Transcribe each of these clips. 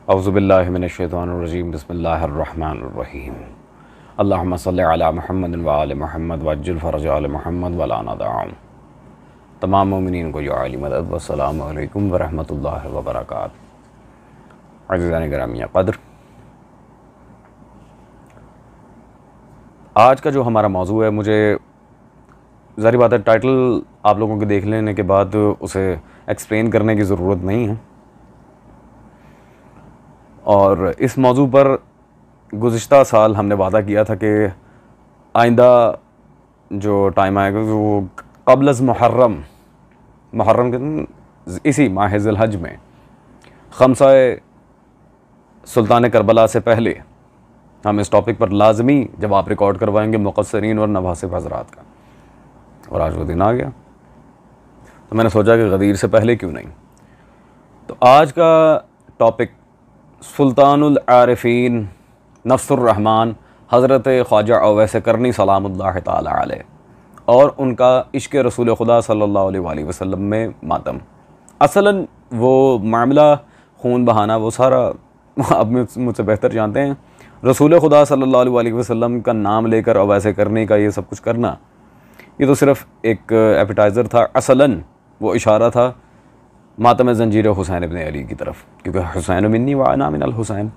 औज़ुबिल्लाहि मिनश्शैतानिर्रजीम बिस्मिल्लाहिर्रहमानिर्रहीम अल्लाहुम्मा सल्लि अला मुहम्मद व आलि मुहम्मद वअज्जिल फरज आलि मुहम्मद वला नदअम। तमाम मोमिनीन को या अली मदद वस्सलामु अलैकुम व रहमतुल्लाहि व बरकातहू। अज़ीज़ान गिरामी क़द्र, आज का जो हमारा मौजू है, मुझे ज़ाहिर बात है टाइटल आप लोगों के देख लेने के बाद उसे एक्सप्लेन करने की ज़रूरत नहीं है। और इस मौजू पर गुज़िश्ता साल हमने वादा किया था कि आइंदा जो टाइम आएगा वो क़ब्ल मुहर्रम के इसी माह ज़िलहज में ख़म्सा-ए सुल्तान करबला से पहले हम इस टॉपिक पर लाजमी जब आप रिकॉर्ड करवाएंगे मुक़स्सिरीन और नवासिब हज़रात का। और आज वो दिन आ गया, तो मैंने सोचा कि गदीर से पहले क्यों नहीं। तो आज का टॉपिक सुल्तानुल आरिफ़ीन नफ्सुर रहमान हज़रत ख्वाजा अवैस करनी सलामुल्लाह ताला अलैह और उनका इश्क़ रसूल खुदा सल्लल्लाहु अलैहि वसल्लम में मातम। असलन वो मामला खून बहाना वो सारा आप मुझसे बेहतर जानते हैं। रसूल खुदा सल्लल्लाहु अलैहि वसल्लम का नाम लेकर अवैस करनी का ये सब कुछ करना, ये तो सिर्फ़ एक एपिटाइज़र था। असलन वो इशारा था मातम ज़ंजीर हुसैन इब्न अली की तरफ, क्योंकि हुसैन मिन्नी व अना मिनल हुसैन।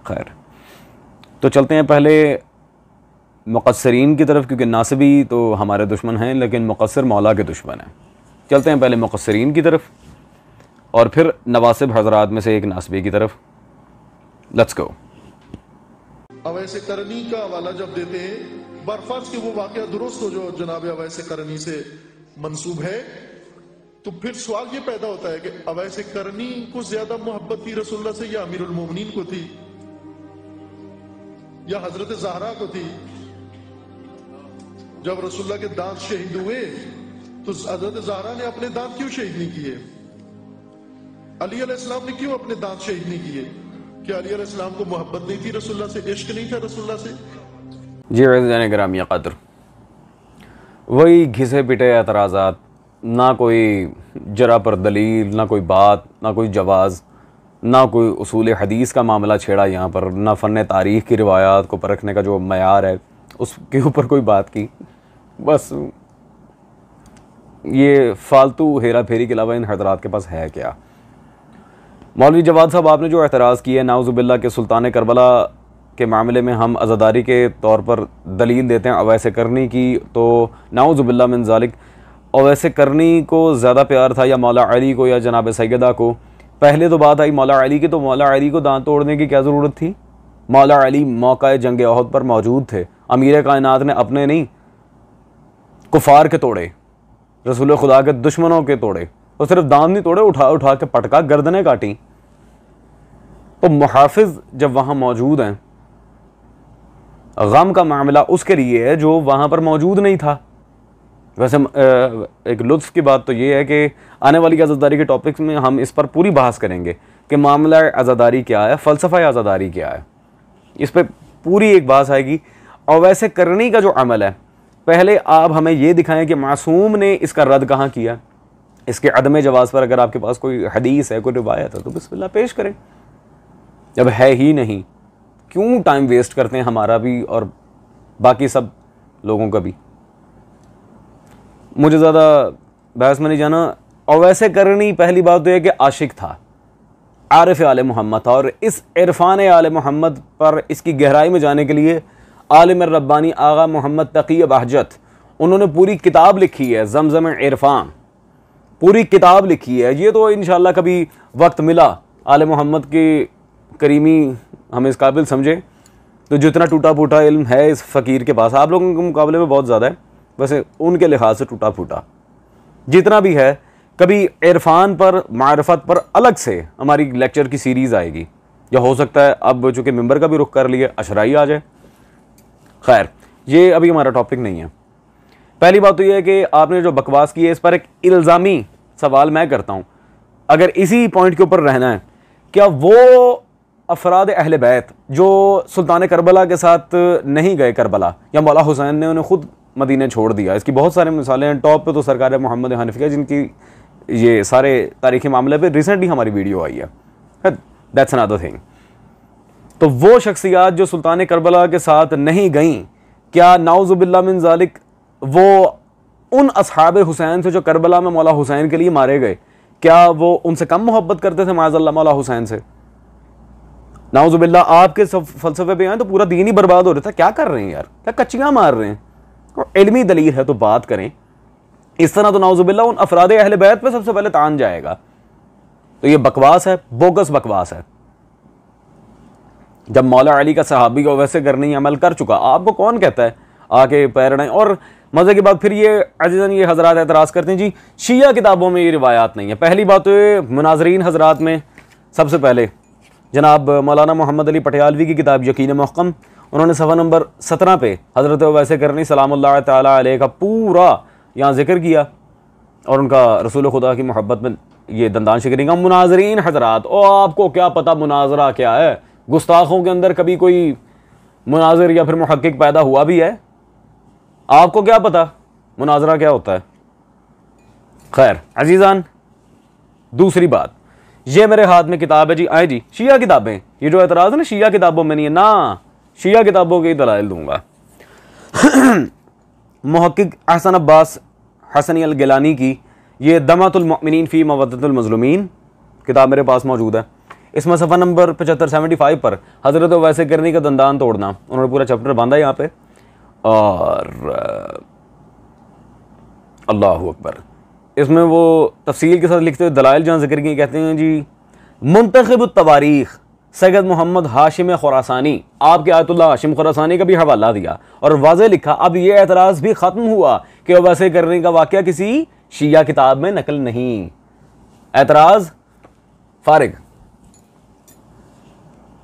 खैर, तो चलते हैं पहले मुक़स्सिरीन की तरफ, क्योंकि नासिबी तो हमारे दुश्मन हैं लेकिन मुक़स्सिर मौला के दुश्मन हैं। चलते हैं पहले मुक़स्सिरीन की तरफ और फिर नवासिब हज़रात में से एक नासिबी की तरफ। Let's go. अवैस करनी का हवाला जब देते हैं, बरफर्ज के वो वाक़या दुरुस्त हो जो जनाब अवैस करनी से मंसूब है, तो फिर सवाल ये पैदा होता है कि अवैस करनी को ज्यादा मोहब्बत थी रसूलुल्लाह से या अमीरुल मोमिनीन को थी या हजरत ज़हरा को थी? जब रसूलुल्लाह के दांत शहीद हुए तो हजरत ज़हरा ने अपने दांत क्यों शहीद नहीं किए? अली अलैहिस्सलाम ने क्यों अपने दांत शहीद नहीं किए? क्या अली अलैहिस्सलाम को मोहब्बत नहीं थी रसूलुल्लाह से, इश्क नहीं था रसूलुल्लाह से? जी अज़ीज़ान गिरामी क़द्र, वही घिसे पिटे एतराज़ात, ना कोई जरा पर दलील, ना कोई बात, ना कोई जवाज़, ना कोई उसूल हदीस का मामला छेड़ा यहाँ पर, ना फ़न तारीख़ की रिवायात को परखने का जो मयार है उसके ऊपर कोई बात की। बस ये फ़ालतू हेरा फेरी के अलावा इन हज़रात के पास है क्या? मौलवी जवाद साहब, आपने जो एतराज़ किया है नाउज़ुबिल्लाह के सुल्तान करबला के मामले में हम अज़ादारी के तौर पर दलील देते हैं अवैस करनी की, तो नाउज़ुबिल्लाह मिन ज़ालिक अवैस करनी को ज़्यादा प्यार था या मौला अली को या जनाब सैयदा को? पहले तो बात आई मौला अली की, तो मौला अली को दांत तोड़ने की क्या ज़रूरत थी? मौला अली मौका जंग ओहद पर मौजूद थे। अमीर कायनात ने अपने नहीं, कुफार के तोड़े, रसूल खुदा के दुश्मनों के तोड़े, तो सिर्फ दांत नहीं तोड़े, उठा उठा के पटका, गर्दनें काटी। तो मुहाफिज जब वहाँ मौजूद हैं, गम का मामला उसके लिए है जो वहाँ पर मौजूद नहीं था। वैसे एक लुत्फ़ की बात तो ये है कि आने वाली आज़ादारी के टॉपिक्स में हम इस पर पूरी बहस करेंगे कि मामला आज़ादारी क्या है, फ़लसफ़ा आज़ादारी क्या है। इस पर पूरी एक बहस आएगी। और वैसे करनी का जो अमल है, पहले आप हमें ये दिखाएं कि मासूम ने इसका रद्द कहाँ किया। इसके अदम जवाज़ पर अगर आपके पास कोई हदीस है, कोई रिवायत है, तो बिस्मिल्लाह पेश करें। जब है ही नहीं, क्यों टाइम वेस्ट करते हैं हमारा भी और बाकी सब लोगों का भी। मुझे ज़्यादा बहस में नहीं जाना। और वैसे करनी पहली बात तो यह कि आशिक था, आरिफ आले मोहम्मद था, और इस इरफान आले मोहम्मद पर इसकी गहराई में जाने के लिए आलिम रब्बानी आगा मोहम्मद तकी बहजत, उन्होंने पूरी किताब लिखी है, ज़मज़म इरफान, पूरी किताब लिखी है। ये तो इंशाअल्लाह कभी वक्त मिला आले मोहम्मद की करीमी हम इस काबिल समझे तो जितना टूटा फूटा इल्म है इस फ़कीर के पास, आप लोगों के मुकाबले में बहुत ज़्यादा है, वैसे उनके लिहाज से टूटा फूटा जितना भी है, कभी इरफान पर, मारिफत पर अलग से हमारी लेक्चर की सीरीज़ आएगी, या हो सकता है अब चूँकि मेंबर का भी रुख कर लिए अशराई आ जाए। खैर, ये अभी हमारा टॉपिक नहीं है। पहली बात तो ये है कि आपने जो बकवास की है, इस पर एक इल्ज़ामी सवाल मैं करता हूँ। अगर इसी पॉइंट के ऊपर रहना है, क्या वो अफराद अहले बैत जो सुल्तान करबला के साथ नहीं गए करबला, या मौला हुसैन ने उन्हें खुद मदीने छोड़ दिया, इसकी बहुत सारे मिसालें हैं। टॉप पे तो सरकार मोहम्मद हनफिया, जिनकी ये सारे तारीख़ी मामले पे रिसेंटली हमारी वीडियो आई है। That's another thing. तो वो शख्सियात जो सुल्तान करबला के साथ नहीं गईं, क्या नाउजुबिल्लाह मिन ज़ालिक वो उन असहाब हुसैन से जो करबला में मौला हुसैन के लिए मारे गए, क्या वो उनसे कम मोहब्बत करते थे माज़अल्लाह मौला हुसैन से? नाउजुबिल्लाह आपके फलसफे पे आए तो पूरा दीन ही बर्बाद हो रहा था। क्या कर रहे हैं यार, क्या कच्चियां मार रहे हैं? और इल्मी दलील है तो बात करें। इस तरह तो नाउजुबिल्लाह उन अफराद अहले बैत पे सबसे पहले तान जाएगा। तो ये बकवास है, बोगस बकवास है। जब मौला अली का सहाबी को वैसे करनी अमल कर चुका, आपको कौन कहता है आके पैर अड़ाएं? और मजे की बात फिर ये अजीजन ये हजरात एतराज़ करते हैं जी शिया किताबों में ये रिवायात नहीं है। पहली बात तो ये मुनाजरीन हजरात में सबसे पहले जनाब मौलाना मोहम्मद अली पटियालवी की किताब यकीन महकम, उन्होंने सफ़ा नंबर 17 पे हज़रत वैसे करनी सलामुल्लाह तआला अलैह का पूरा यहाँ जिक्र किया और उनका रसूल खुदा की मोहब्बत में ये दंदान शिकरी का। मुनाजरीन हजरात, ओ आपको क्या पता मुनाजरा क्या है? गुस्ताखों के अंदर कभी कोई मुनाजिर या फिर मुहक्किक पैदा हुआ भी है? आपको क्या पता मुनाजरा क्या होता है? खैर अजीज़ान, दूसरी बात, ये मेरे हाथ में किताब है जी, आए जी शिया किताबें। ये जो एतराज़ है ना शिया किताबों में नहीं है ना, शिया किताबों के दलाइल दूंगा। मुहक्किक अहसन अब्बास हसनी अल गिलानी की ये दमातुल मुमिनीन फी मवद्दतुल मज़लूमीन किताब मेरे पास मौजूद है। इसमें सफ़ा नंबर 75-75 पर हज़रत वैसे करनी का दंदान तोड़ना उन्होंने पूरा चैप्टर बांधा यहाँ पे। और अल्लाह अकबर, इसमें वो तफसील के साथ लिखते हुए दलाइल जहाँ जिक्र किए, कहते हैं जी मुंतखिबुत तवारीख सैयद मोहम्मद हाशिम खुरासानी, आपके आयतुल्लाह हाशिम खुरासानी का भी हवाला दिया और वाज़े लिखा अब यह एतराज़ भी ख़त्म हुआ कि वैसे करने का वाक़या किसी शिया किताब में नकल नहीं। एतराज़ फारिग।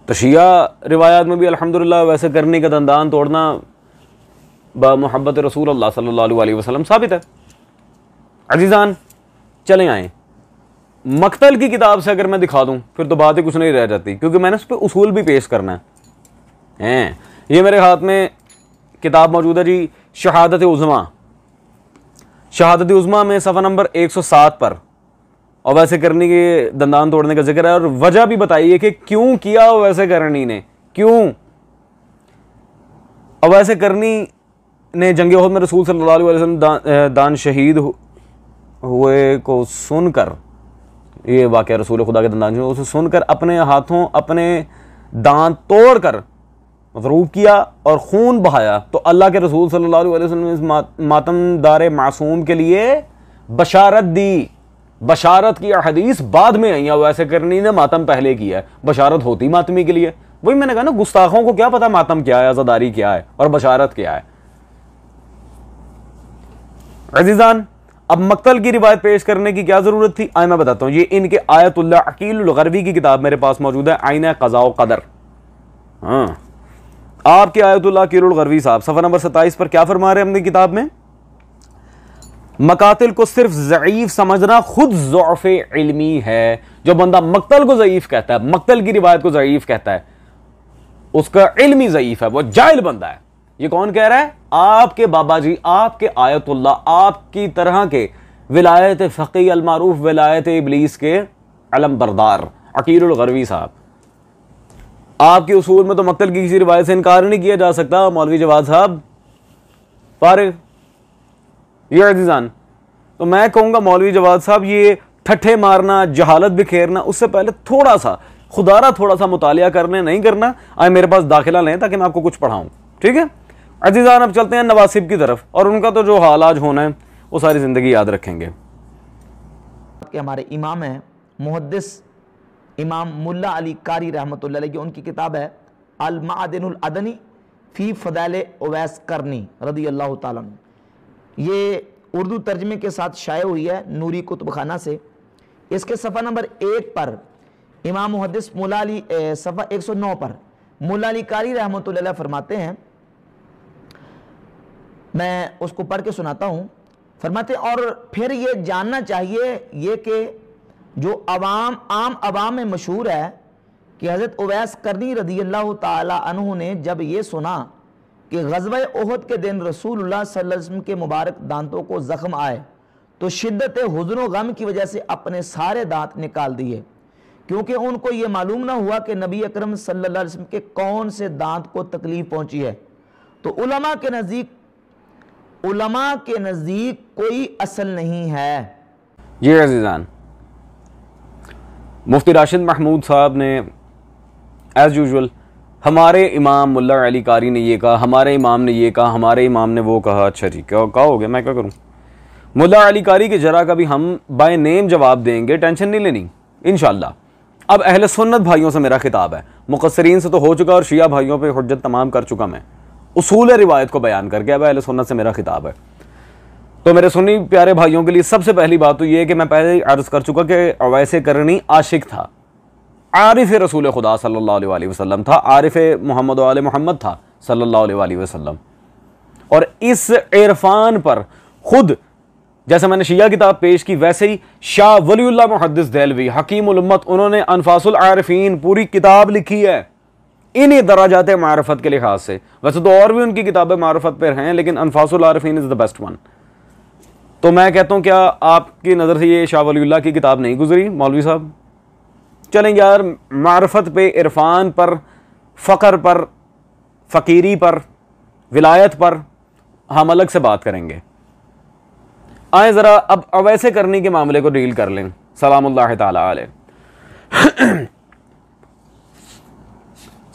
तो शिया रिवायात में भी अल्हम्दुलिल्लाह वैसे करने का दंदान तोड़ना बमुहब्बत रसूल अल्लाह सल्लल्लाहु अलैहि वसल्लम साबित है। अजीज़ान चलें आए मक्तल की किताब से अगर मैं दिखा दूं फिर तो बात ही कुछ नहीं रह जाती, क्योंकि मैंने उस पर उसूल भी पेश करना है। ये मेरे हाथ में किताब मौजूद है जी शहादत उज़्मा। शहादत उज़्मा में सफ़ा नंबर 107 पर और वैसे करनी के दंदान तोड़ने का जिक्र है और वजह भी बताइए कि क्यों किया वैसे करनी ने, क्यों। और वैसे करनी ने जंग उहद में रसूल सल्लल्लाहु अलैहि वसल्लम दान शहीद हुए को सुनकर, ये वाक़या रसूल खुदा के दंदान उसे सुनकर अपने हाथों अपने दांत तोड़कर मज़रूब किया और खून बहाया। तो अल्लाह के रसूल सल्लल्लाहु अलैहि वसल्लम ने इस मातमदार मासूम के लिए बशारत दी। बशारत की हदीस बाद में आई है, वैसे करनी ने मातम पहले किया है। बशारत होती मातमी के लिए। वही मैंने कहा ना, गुस्ताखों को क्या पता मातम क्या है, आज़ादारी क्या है और बशारत क्या है। अजीज़ान, अब मक्तल की रिवायत पेश करने की क्या जरूरत थी, आए मैं बताता हूं। ये इनके आयतुल्लाह अकील गरबी की किताब मेरे पास मौजूद है, आईना क़ज़ा व क़दर। हाँ, आपके आयतुल्लाह अकील गरबी साहब सफ़ा नंबर 27 पर क्या फरमा रहे हैं अपनी किताब में? मकातिल को सिर्फ ज़ईफ समझना खुद ज़ौफ़ इल्मी है। जो बंदा मक्तल को ज़ईफ कहता है, मक्तल की रिवायत को ज़ईफ कहता है, उसका इल्मी ज़ईफ है, वो जाहिल बंदा है। ये कौन कह रहा है? आपके बाबा जी, आपके आयतुल्लाह, आपकी तरह के विलायत फ़क़ी अलमारूफ विलायत इबलीस के अलम बरदार अकील गरबी साहब। आपके उसूल में तो मक्तल की किसी रिवायत से इनकार नहीं किया जा सकता। मौलवी जवाद साहब फारिग। ये अजीज़ान, तो मैं कहूँगा मौलवी जवाद साहब ये ठट्ठे मारना, जहालत बिखेरना, उससे पहले थोड़ा सा खुदारा थोड़ा सा मुतालिया करने नहीं करना। आए मेरे पास दाखिला लें ताकि मैं आपको कुछ पढ़ाऊँ, ठीक है अजीज़ान। अब चलते हैं नवासिब की तरफ, और उनका तो जो हाल आज होना है वो सारी ज़िंदगी याद रखेंगे। कि हमारे इमाम हैं मुहद्दिस इमाम मुल्ला अली कारी रहमतुल्लाह अलैह की, उनकी किताब है अल मादिनुल अदनी फ़ी फ़दाइल उवैस करनी रदी अल्लाह ताला अन्हु। ये उर्दू तर्जमे के साथ शाये हुई है नूरी कुतुबखाना से। इसके सफ़ा नंबर 1 पर इमाम मुहद्दिस मुल्ला अली, सफ़ा 109 पर मुल्ला अली कारी रहमतुल्लाह अलैह फरमाते हैं, मैं उसको पढ़ के सुनाता हूँ। फरमाते और फिर ये जानना चाहिए ये कि जो आम अवाम में मशहूर है कि हज़रत उवैस करनी रदी अल्लाह ताला अन्हु ने जब ये सुना कि ग़ज़वा उहद के दिन रसूलुल्लाह सल्लल्लाहु अलैहि वसल्लम के मुबारक दांतों को ज़ख्म आए तो शिद्दत हुज़्न व गम की वजह से अपने सारे दांत निकाल दिए, क्योंकि उनको ये मालूम ना हुआ कि नबी अकरम सल्लल्लाहु अलैहि वसल्लम के कौन से दांत को तकलीफ पहुंची है। तो उलमा के नज़दीक कोई असल नहीं है। ये अज़ीज़ान, मुफ्ती राशिद महमूद साहब ने एज़ यूजुअल हमारे इमाम मुल्ला अली कारी ने ये कहा, हमारे इमाम ने ये कहा, हमारे इमाम ने वो कहा। अच्छा जी, क्या हो गया, मैं क्या करूं। मुल्ला अली कारी के जरा का भी हम बाय नेम जवाब देंगे, टेंशन नहीं लेनी इंशाअल्लाह। अब अहले सुन्नत भाइयों से मेरा खिताब है, मुक़स्सिरीन से तो हो चुका और शिया भाइयों पे हुज्जत तमाम कर चुका मैं, उसूल रिवायत को बयान करके। अब अहले सुन्नत से मेरा खिताब है। तो मेरे सुन्नी प्यारे भाइयों के लिए सबसे पहली बात तो ये है कि मैं पहले ही अर्ज़ कर चुका कि अवैस करनी आशिक था, आरिफ रसूल खुदा सल्लल्लाहु अलैहि वसल्लम था, आरिफ मोहम्मद वाले मोहम्मद था सल्लल्लाहु अलैहि वसल्लम। और इस इरफान पर खुद जैसे मैंने शिया किताब पेश की, वैसे ही शाह वलीउल्लाह मुहद्दिस देहलवी हकीमुल उम्मत, उन्होंने अनफासुल आरिफीन पूरी किताब लिखी है इन्हीं दराजात मारफत के लिहाज से। वैसे तो और भी उनकी किताबें मारफत पर हैं, लेकिन Anfasul Arifeen is the best one. तो मैं कहता हूँ, क्या आपकी नज़र से ये शाह वलीउल्लाह की किताब नहीं गुजरी मौलवी साहब? चलें यार, मारफत पे, इरफान पर, फ़क्र पर, फ़कीरी पर, विलायत पर हम अलग से बात करेंगे। आए ज़रा अब अवैसे करने के मामले को डील कर लें, सलामुल्लाह ताला अलैह।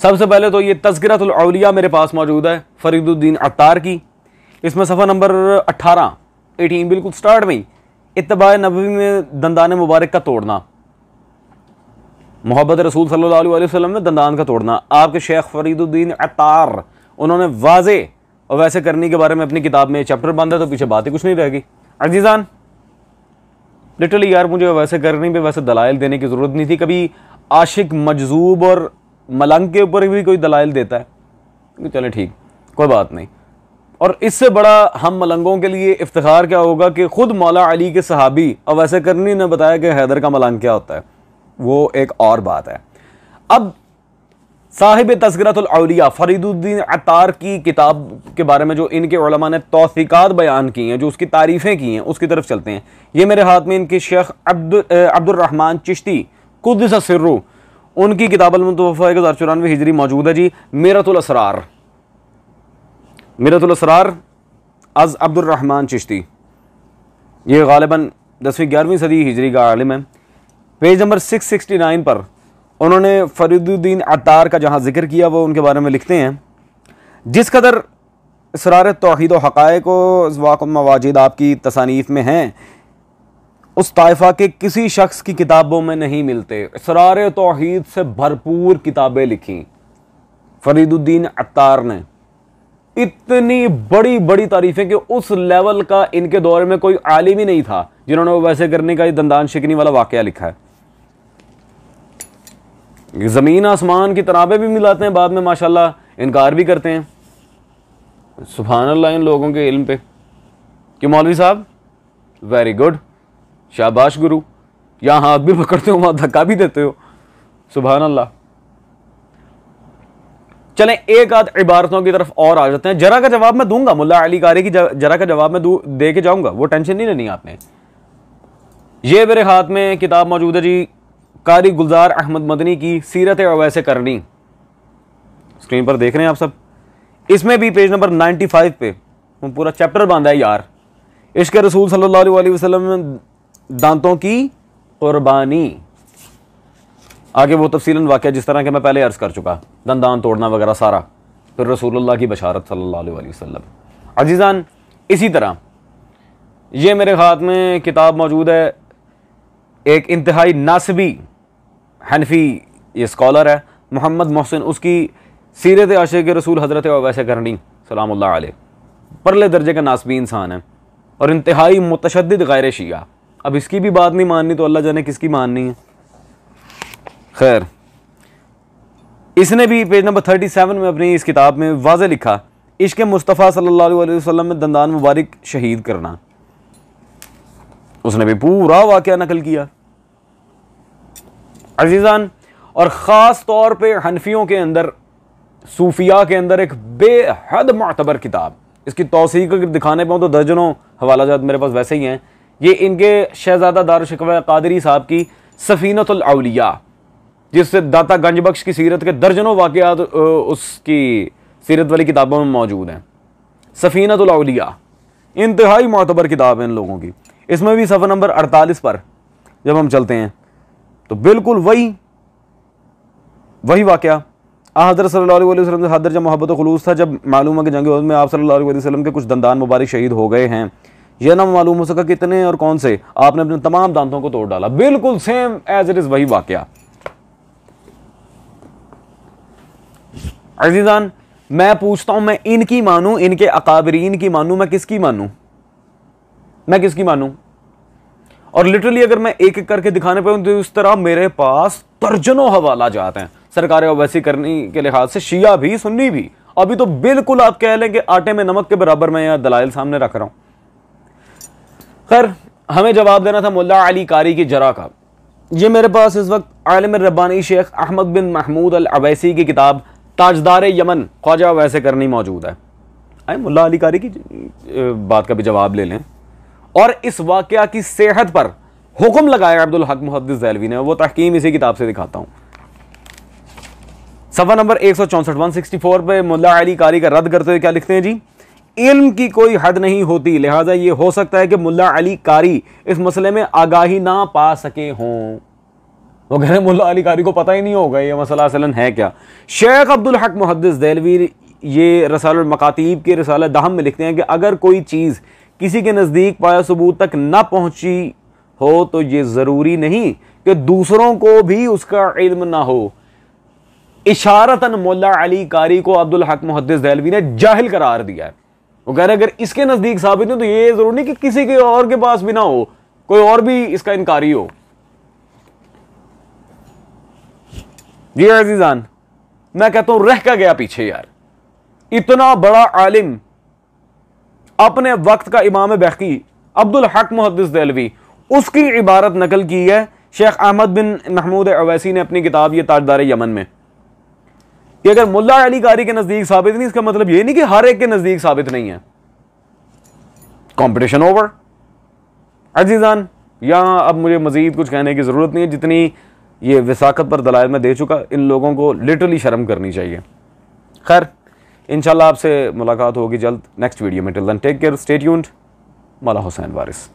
सबसे पहले तो ये तज़किरतुल औलिया मेरे पास मौजूद है फरीदुद्दीन अत्तार की। इसमें सफ़ा नंबर 18 बिल्कुल स्टार्ट में ही, इत्तबा नबवी में दंदान मुबारक का तोड़ना, मोहब्बत रसूल सल्लल्लाहु अलैहि वसल्लम में दंदान का तोड़ना। आपके शेख फरीदुद्दीन अत्तार, उन्होंने वाज़े और वैसे करने के बारे में अपनी किताब में चैप्टर बंद है, तो पीछे बात ही कुछ नहीं रहेगी। अजीज़ान, लिटरली यार मुझे वैसे करने पे वैसे दलाइल देने की ज़रूरत नहीं थी। कभी आशिक, मजजूब और मलंग के ऊपर भी कोई दलाइल देता है, चले ठीक, कोई बात नहीं। और इससे बड़ा हम मलंगों के लिए इफ्तिखार क्या होगा कि खुद मौला अली के सहाबी और वैसे करनी ने बताया कि हैदर का मलंग क्या होता है, वो एक और बात है। अब साहिब तज़किरतुल औलिया फरीदुद्दीन अत्तार की किताब के बारे में जो इनके उलमा ने तौसीकात बयान की हैं, जो उसकी तारीफ़ें की हैं, उसकी तरफ चलते हैं। ये मेरे हाथ में इनके शेख अब्दुर्रहमान चिश्ती कुद्दस सिर्रु, उनकी किताब अल-मुतवफ़्फ़ा 1094 हिजरी मौजूद है जी। मीरतुल असरार अज़ अब्दुर्रहमान चिश्ती, ये गालिबन 10वीं-11वीं सदी हिजरी का आलिम है। पेज नंबर 669 पर उन्होंने फरीदुद्दीन अत्तार का जहाँ जिक्र किया वो उनके बारे में लिखते हैं, जिस कदर इसरार तौहीद व हक़ाइक़ व मवाजिद आपकी तसानीफ़ में हैं, उस ताइफ़ा के किसी शख्स की किताबों में नहीं मिलते। इसरार तौहीद से भरपूर किताबें लिखी फरीदुद्दीन अत्तार ने, इतनी बड़ी बड़ी तारीफ़ें कि उस लेवल का इनके दौर में कोई आलिम ही नहीं था जिन्होंने वैसे करने का दंदान शिकनी वाला वाक़या लिखा है। ज़मीन आसमान की तनाबे भी मिलाते हैं, बाद में माशाल्लाह इनकार भी करते हैं। सुभान अल्लाह इन लोगों के इल्म पे कि मौलवी साहब वेरी गुड, शाबाश गुरु, यहाँ हाथ भी पकड़ते हो, वहाँ धक्का भी देते हो, सुभान अल्लाह। चलें एक आध इबारतों की तरफ और आ जाते हैं। जरा का जवाब मैं दूंगा, मुल्ला अली कारी की जरा का जवाब मैं दे के जाऊंगा, वो टेंशन नहीं लेनी आपने। ये मेरे हाथ में किताब मौजूद है जी, कारी गुलजार अहमद मदनी की सीरत अवैसे करनी, स्क्रीन पर देख रहे हैं आप सब। इसमें भी पेज नंबर 95 पे पूरा चैप्टर बांधा है यार, इश्क़ रसूल सल्लल्लाहु अलैहि वसल्लम में दांतों की कुर्बानी। आगे वो तफसीलन वाक़या जिस तरह के मैं पहले अर्ज़ कर चुका, दंदान तोड़ना वगैरह सारा, फिर रसूलुल्लाह की बशारत सल्लल्लाहु अलैहि वसल्लम। अजीज़ान, इसी तरह ये मेरे हाथ में किताब मौजूद है, एक इंतहाई नासबी हनफी ये स्कॉलर है मोहम्मद मोहसिन, उसकी सीरत आशिक़ रसूल हज़रत अवैसे करनी सलामुल्लाह अलैह, परले दर्जे का नासबी इंसान है और इंतहाई मुतशद्दिद गैर शिया। अब इसकी भी बात नहीं माननी तो अल्लाह जाने किसकी माननी है। खैर, इसने भी पेज नंबर 37 में अपनी इस किताब में वाज़े लिखा, इश्क़ मुस्तफ़ा सल्लल्लाहु अलैहि वसल्लम में दंदान मुबारक शहीद करना। उसने भी पूरा वाक़या नकल किया अजीज़ान। और ख़ास तौर पे हनफियों के अंदर, सूफिया के अंदर एक बेहद मुअतबर किताब, इसकी तौसीक़ दिखाने पाऊँ तो दर्जनों हवालाजात मेरे पास वैसे ही हैं। ये इनके शहज़ादा दारुल शिकवा क़ादरी साहब की सफ़ीनतुल औलिया, जिससे दाता गंजबख्श की सीरत के दर्जनों वाक़यात उसकी सीरत वाली किताबों में मौजूद हैं। सफ़ीनतुल औलिया इंतहाई मोतबर किताब है इन लोगों की। इसमें भी सफ़ा नंबर 48 पर जब हम चलते हैं तो बिल्कुल वही वाक़या हज़रत सल्लल्लाहु अलैहि वसल्लम से हद दर्जा मोहब्बत व खुलूस था। जब मालूम है कि जंग उहद में आप सल्लल्लाहु अलैहि वसल्लम के कुछ दंदान मुबारक शहीद हो गए हैं, यह ना मालूम हो सका कितने और कौन से, आपने अपने तमाम दांतों को तोड़ डाला। बिल्कुल सेम एज इट इज़ वही वाक़या। अज़ीज़ान, मैं पूछता हूं, मैं इनकी मानूं, इनके अकाबरीन की मानूं, मैं किसकी मानूं? मैं किसकी मानूं? और लिटरली अगर मैं एक एक करके दिखाने पाऊं तो इस तरह मेरे पास दर्जनों हवाला जाते हैं सरकार ओवैसी करनी के लिहाज से, शिया भी सुन्नी भी। अभी तो बिल्कुल आप कह लें कि आटे में नमक के बराबर मैं यहां दलाइल सामने रख रहा हूं। खैर, हमें जवाब देना था मुल्ला अली कारी की जरा का। ये मेरे पास इस वक्त आलिम रब्बानी शेख अहमद बिन महमूद अल अवैसी की किताब ताजदार यमन ख्वाजा ओवैसी करनी मौजूद है। आए मुल्ला अली कारी की बात का भी जवाब ले लें। और इस वाकया की सेहत पर हुक्म लगाया अब्दुल हक मुहद्दिस ज़ैलवी ने, वो तहकीम इसी किताब से दिखाता हूं। सफ़ा नंबर 164 164 पे मुल्ला अली कारी का रद्द करते हुए क्या लिखते हैं जी? इल्म की कोई हद नहीं होती, लिहाजा ये हो सकता है कि मुल्ला अली कारी इस मसले में आगाही ना पा सके हों। वो कह रहे हैं मुल्ला अली कारी को पता ही नहीं होगा ये मसला असलन है क्या। शेख अब्दुल हक मुहद्दिस ज़ैलवी ये रसालुल मकातीब के रसाला दहम में लिखते हैं कि अगर कोई चीज़ किसी के नज़दीक पाया सबूत तक ना पहुंची हो तो ये ज़रूरी नहीं कि दूसरों को भी उसका इल्म ना हो। इशारतन मुल्ला अली कारी को अब्दुल हक मुहद्दिस ज़ैलवी ने जाहिल करार दिया है। वो कह रहे अगर इसके नज़दीक साबित हो तो ये ज़रूरी नहीं कि किसी के और के पास भी ना हो, कोई और भी इसका इनकारी हो। जी अज़ीज़ान, मैं कहता हूं रह क्या गया पीछे यार। इतना बड़ा आलिम, अपने वक्त का इमाम बैकी अब्दुल हक मुहद्दिस ज़ैलवी, उसकी इबारत नकल की है शेख अहमद बिन महमूद अवैसी ने अपनी किताब ये ताजदार यमन में कि अगर मुल्ला अली कारी के नजदीक साबित नहीं, इसका मतलब ये नहीं कि हर एक के नजदीक साबित नहीं है। Competition over. अजीजान, यहां अब मुझे मजीद कुछ कहने की जरूरत नहीं है, जितनी ये विसाखत पर दलाइल में दे चुका। इन लोगों को लिटरली शर्म करनी चाहिए। खैर, इंशाल्लाह आपसे मुलाकात होगी जल्द नेक्स्ट वीडियो में। Till then take care, stay tuned. Maula Hussain वारिस।